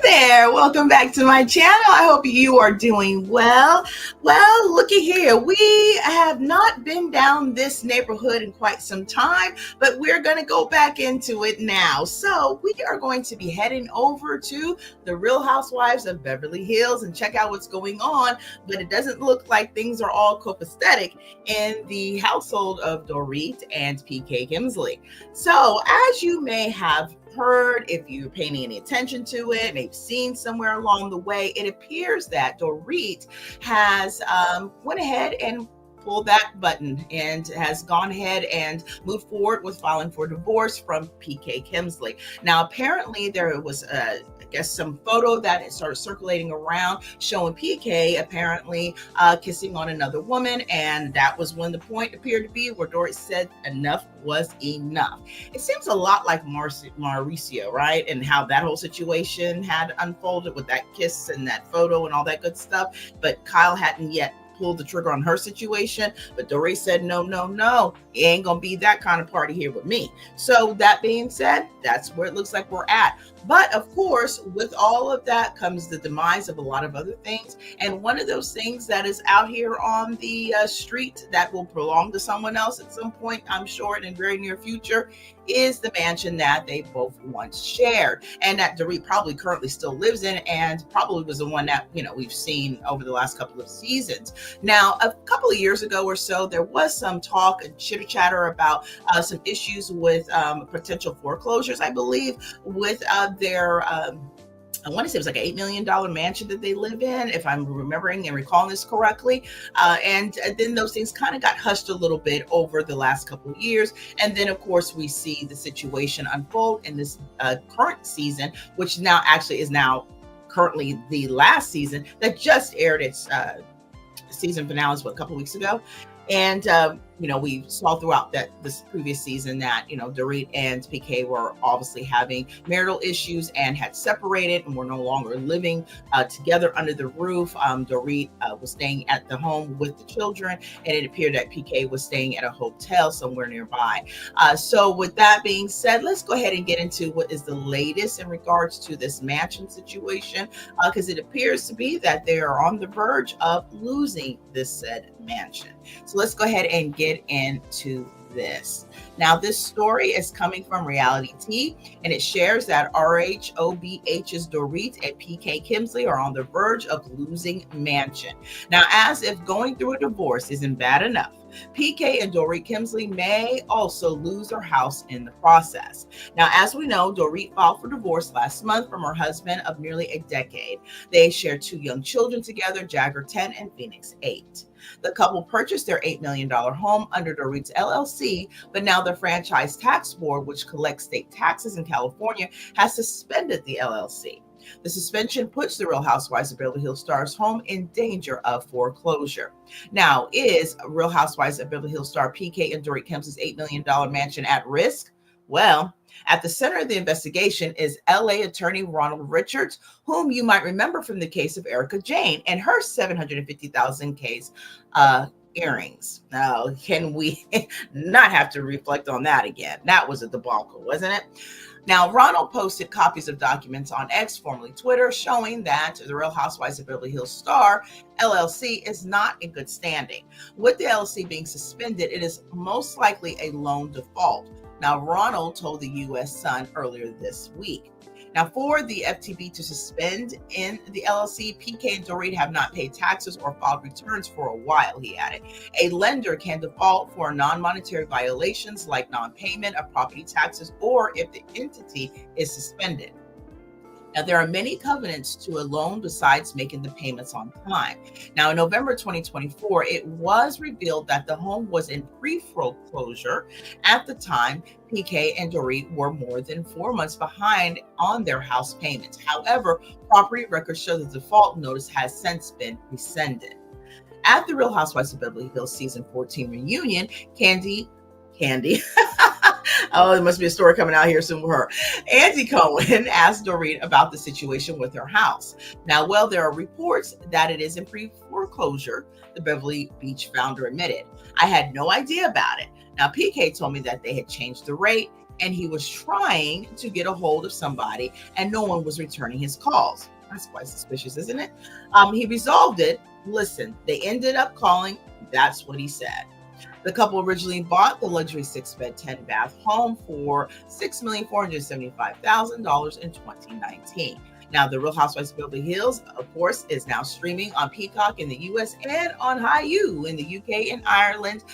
there. Welcome back to my channel. I hope you are doing well. Well, looky here. We have not been down this neighborhood in quite some time, but we're going to go back into it now. So we are going to be heading over to the Real Housewives of Beverly Hills and check out what's going on. But it doesn't look like things are all copacetic in the household of Dorit and PK Kemsley. So as you may have heard, if you're paying any attention to it, maybe seen somewhere along the way, it appears that Dorit has went ahead and pulled that button and has gone ahead and moved forward with filing for divorce from PK Kemsley. Now, apparently there was some photo that started circulating around showing PK apparently kissing on another woman, and that was when the point appeared to be where Dorit said enough was enough. It seems a lot like Mauricio, right? And how that whole situation had unfolded with that kiss and that photo and all that good stuff, but Kyle hadn't yet pulled the trigger on her situation, but Dorit said, no, it ain't gonna be that kind of party here with me. So that being said, that's where it looks like we're at. But of course, with all of that comes the demise of a lot of other things. And one of those things that is out here on the street that will belong to someone else at some point, I'm sure in the very near future, is the mansion that they both once shared and that Dorit probably currently still lives in, and probably was the one that, we've seen over the last couple of seasons. Now, a couple of years ago or so, there was some talk and chitter chatter about some issues with potential foreclosures, I believe, with their I want to say it was like an $8 million mansion that they live in, if I'm remembering and recalling this correctly. And then those things kind of got hushed a little bit over the last couple of years. And then, of course, we see the situation unfold in this current season, which now actually is now currently the last season that just aired its season finale, a couple of weeks ago. And, we saw throughout this previous season that, Dorit and PK were obviously having marital issues and had separated and were no longer living together under the roof. Dorit was staying at the home with the children, and it appeared that PK was staying at a hotel somewhere nearby. So with that being said, let's go ahead and get into what is the latest in regards to this mansion situation, because it appears to be that they are on the verge of losing this said mansion. So let's go ahead and get into this. Now, this story is coming from Reality T, and it shares that RHOBH's Dorit and PK Kemsley are on the verge of losing mansion. Now, as if going through a divorce isn't bad enough, PK and Dorit Kemsley may also lose their house in the process. Now, as we know, Dorit filed for divorce last month from her husband of nearly a decade. They share 2 young children together, Jagger 10 and Phoenix 8. The couple purchased their $8 million home under Dorit's LLC, but now the Franchise Tax Board, which collects state taxes in California, has suspended the LLC. The suspension puts the Real Housewives of Beverly Hills star's home in danger of foreclosure. Now, is Real Housewives of Beverly Hills star PK and Dorit Kemsley's $8 million mansion at risk? Well, at the center of the investigation is LA attorney Ronald Richards, whom you might remember from the case of Erica Jane and her $750,000 case earrings. Now, can we not have to reflect on that again? That was a debacle, wasn't it? Now, Ronald posted copies of documents on X, formerly Twitter, showing that the Real Housewives of Beverly Hills star LLC is not in good standing. With the LLC being suspended, it is most likely a loan default. Now, Ronald told the U.S. Sun earlier this week. Now, for the FTB to suspend in the LLC, PK and Dorit have not paid taxes or filed returns for a while, he added. A lender can default for non-monetary violations like non-payment of property taxes or if the entity is suspended. Now, there are many covenants to a loan besides making the payments on time. Now, in November 2024, it was revealed that the home was in pre-foreclosure. At the time, PK and Dorit were more than 4 months behind on their house payments. However, property records show the default notice has since been rescinded. At the Real Housewives of Beverly Hills season 14 reunion, Candy oh, there must be a story coming out here soon with her. Andy Cohen asked Dorit about the situation with her house. Now, well, there are reports that it is in pre-foreclosure, the Beverly Beach founder admitted. I had no idea about it. Now, PK told me that they had changed the rate and he was trying to get a hold of somebody, and no one was returning his calls. That's quite suspicious, isn't it? He resolved it. Listen, they ended up calling. That's what he said. The couple originally bought the luxury 6-bed, 10-bath home for $6,475,000 in 2019. Now, The Real Housewives of Beverly Hills, of course, is now streaming on Peacock in the US and on Hulu in the UK and Ireland,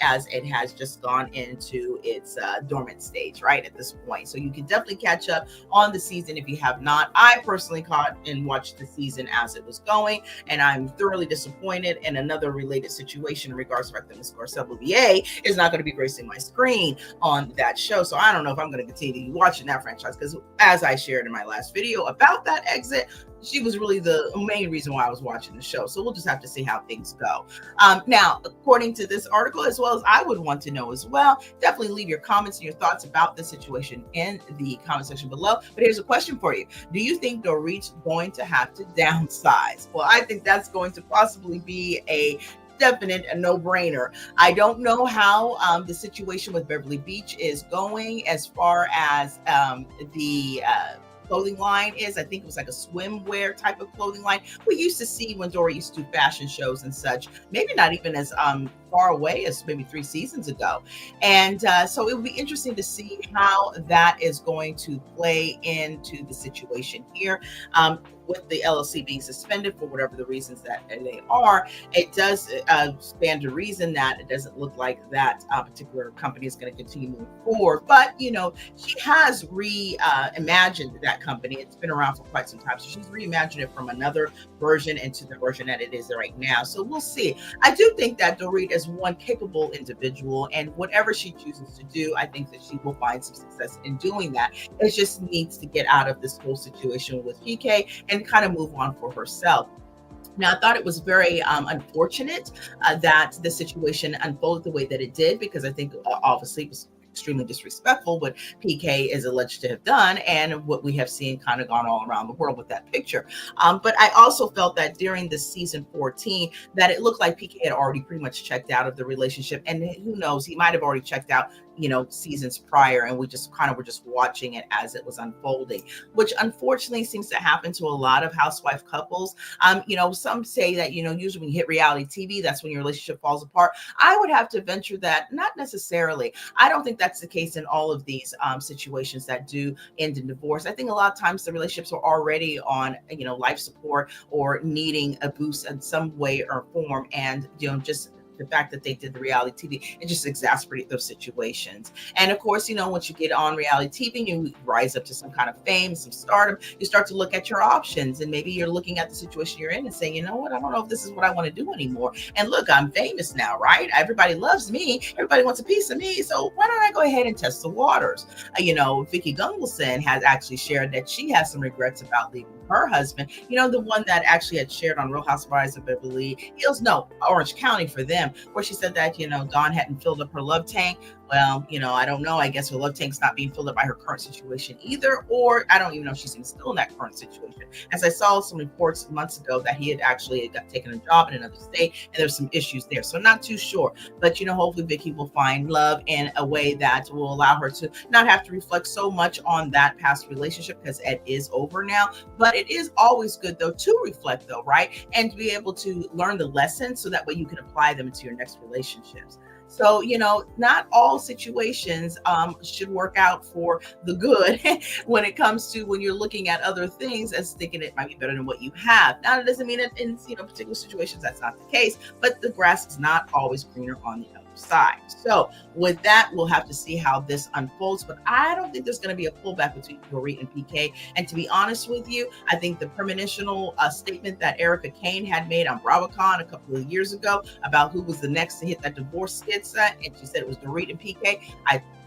as it has just gone into its dormant stage, right, at this point. So you can definitely catch up on the season if you have not. I personally caught and watched the season as it was going, and I'm thoroughly disappointed. And another related situation in regards to the fact that Ms. Garcelle Bouvier is not going to be gracing my screen on that show. So I don't know if I'm going to continue to be watching that franchise, because as I shared in my last video about that exit, she was really the main reason why I was watching the show. So we'll just have to see how things go. Now, according to this article, as well as I would want to know as well, definitely leave your comments and your thoughts about this situation in the comment section below. But here's a question for you. Do you think Dorit's going to have to downsize? Well, I think that's going to possibly be a definite a no-brainer. I don't know how the situation with Beverly Beach is going as far as the clothing line is. I think it was like a swimwear type of clothing line we used to see when Dorit used to do fashion shows and such, maybe not even as far away as maybe 3 seasons ago. And so it would be interesting to see how that is going to play into the situation here. With the LLC being suspended for whatever the reasons that they are, it does stand to reason that it doesn't look like that particular company is going to continue moving forward. But, you know, she has reimagined that company. It's been around for quite some time. So she's reimagined it from another version into the version that it is right now. So we'll see. I do think that Dorit is one capable individual, and whatever she chooses to do, I think that she will find some success in doing that. It just needs to get out of this whole situation with PK and kind of move on for herself. Now, I thought it was very unfortunate that the situation unfolded the way that it did, because I think obviously it was extremely disrespectful what PK is alleged to have done, and what we have seen kind of gone all around the world with that picture. But I also felt that during this season 14 that it looked like PK had already pretty much checked out of the relationship, and who knows, he might have already checked out, you know, seasons prior, and we just kind of were just watching it as it was unfolding, which unfortunately seems to happen to a lot of housewife couples. You know, some say that, you know, usually when you hit reality TV, that's when your relationship falls apart. I would have to venture that not necessarily. I don't think that's the case in all of these situations that do end in divorce. I think a lot of times the relationships are already on, you know, life support or needing a boost in some way or form, and, you know, just the fact that they did the reality TV, it just exacerbated those situations. And of course, you know, once you get on reality TV, you rise up to some kind of fame, some stardom, you start to look at your options, and maybe you're looking at the situation you're in and saying, you know what, I don't know if this is what I want to do anymore. And look, I'm famous now, right? Everybody loves me. Everybody wants a piece of me. So why don't I go ahead and test the waters? You know, Vicki Gunvalson has actually shared that she has some regrets about leaving her husband, you know, the one that actually had shared on Real Housewives of Beverly Hills, no, Orange County for them, where she said that, you know, Dawn hadn't filled up her love tank. Well, you know, I don't know. I guess her love tank's not being filled up by her current situation either, or I don't even know if she's even still in that current situation. As I saw some reports months ago that he had actually got taken a job in another state, and there's some issues there. So not too sure, but, you know, hopefully Vicki will find love in a way that will allow her to not have to reflect so much on that past relationship, because it is over now. But it is always good, though, to reflect, though, right? And to be able to learn the lessons so that way you can apply them into your next relationships. So, you know, not all situations should work out for the good when it comes to when you're looking at other things as thinking it might be better than what you have. Now, it doesn't mean that in, you know, particular situations that's not the case, but the grass is not always greener on the other side. So with that, we'll have to see how this unfolds, but I don't think there's going to be a pullback between Dorit and PK. And to be honest with you, I think the premonitional statement that Erica Kane had made on BravoCon a couple of years ago about who was the next to hit that divorce skid set, and she said it was Dorit and PK,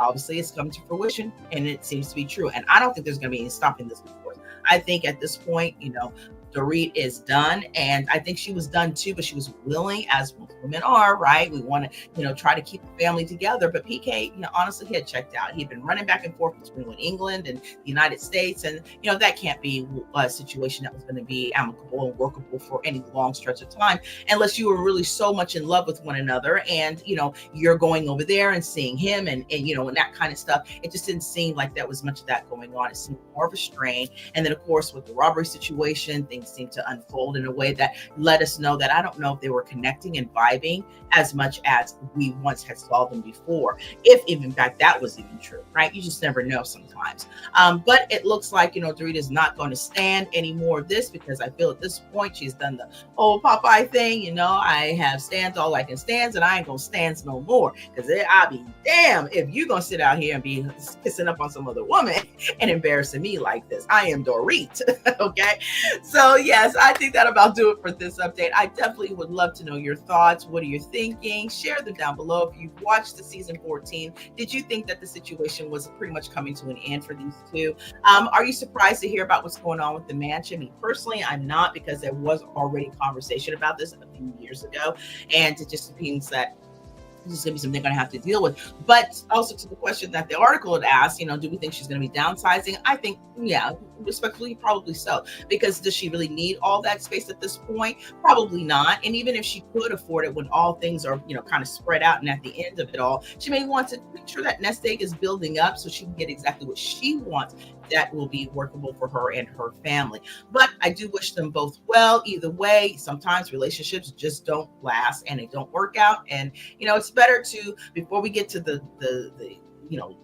obviously it's come to fruition, and it seems to be true. And I don't think there's going to be any stopping this divorce. I think at this point, you know, Dorit is done. And I think she was done too, but she was willing, as most women are, right? We want to, try to keep the family together. But PK, honestly, he had checked out. He'd been running back and forth between England and the United States. And, that can't be a situation that was going to be amicable and workable for any long stretch of time, unless you were really so much in love with one another. And, you're going over there and seeing him and that kind of stuff. It just didn't seem like there was much of that going on. It seemed more of a strain. And then, of course, with the robbery situation, things seemed to unfold in a way that let us know that I don't know if they were connecting and vibing as much as we once had saw them before, if even in fact that was even true, right? You just never know sometimes. But it looks like, Dorit is not going to stand any more of this, because I feel at this point she's done the old Popeye thing. I have stands all I can stands, and I ain't gonna stands no more, because I'll be damn if you gonna sit out here and be kissing up on some other woman and embarrassing me like this. I am Dorit. Okay. So yes, I think that about do it for this update. I definitely would love to know your thoughts. What are you thinking? Share them down below. If you've watched the season 14, did you think that the situation was pretty much coming to an end for these two? Are you surprised to hear about what's going on with the mansion? Me personally, I'm not, because there was already conversation about this a few years ago, and it just means that this is going to be something they're going to have to deal with. But also to the question that the article had asked, do we think she's going to be downsizing? I think, yeah, respectfully, probably so. Because does she really need all that space at this point? Probably not. And even if she could afford it when all things are, kind of spread out and at the end of it all, she may want to make sure that nest egg is building up so she can get exactly what she wants that will be workable for her and her family. But I do wish them both well. Either way, sometimes relationships just don't last and they don't work out. And, it's better to, before we get to the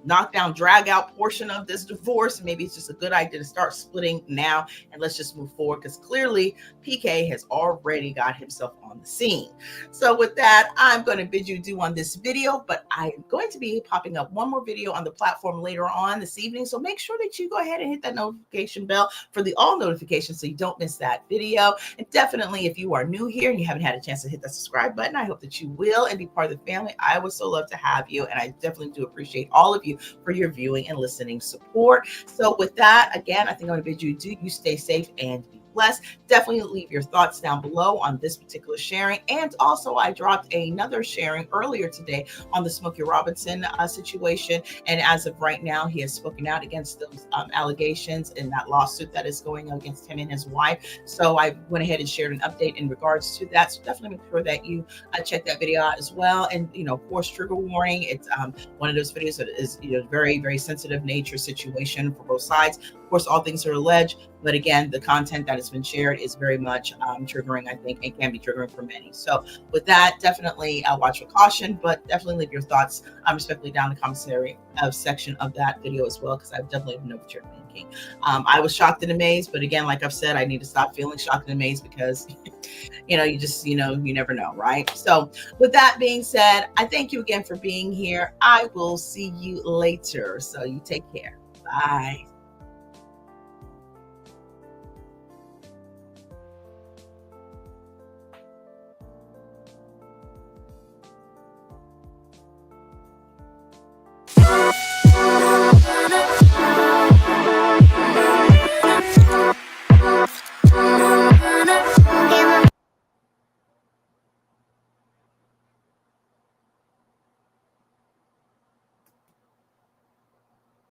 knockdown, drag out portion of this divorce, maybe it's just a good idea to start splitting now and let's just move forward, because clearly PK has already got himself on the scene. So with that, I'm going to bid you adieu on this video, but I'm going to be popping up one more video on the platform later on this evening. So make sure that you go ahead and hit that notification bell for the all notifications so you don't miss that video. And definitely, if you are new here and you haven't had a chance to hit that subscribe button, I hope that you will and be part of the family. I would so love to have you, and I definitely do appreciate all of you for your viewing and listening support. So with that, again, I think I'm going to bid you adieu. You stay safe and be blessed. Definitely leave your thoughts down below on this particular sharing. And also, I dropped another sharing earlier today on the Smokey Robinson situation. And as of right now, he has spoken out against those allegations in that lawsuit that is going against him and his wife. So I went ahead and shared an update in regards to that. So definitely make sure that you check that video out as well. And, of course, trigger warning. It's one of those videos that is, very, very sensitive nature situation for both sides. Of course, all things are alleged, but again, the content that has been shared is very much triggering, I think, and can be triggering for many. So with that, definitely watch with caution, but definitely leave your thoughts respectfully down in the commentary section of that video as well, because I definitely know what you're thinking. I was shocked and amazed, but again, like I've said, I need to stop feeling shocked and amazed, because you just, you never know, right? So with that being said, I thank you again for being here. I will see you later. So you take care. Bye.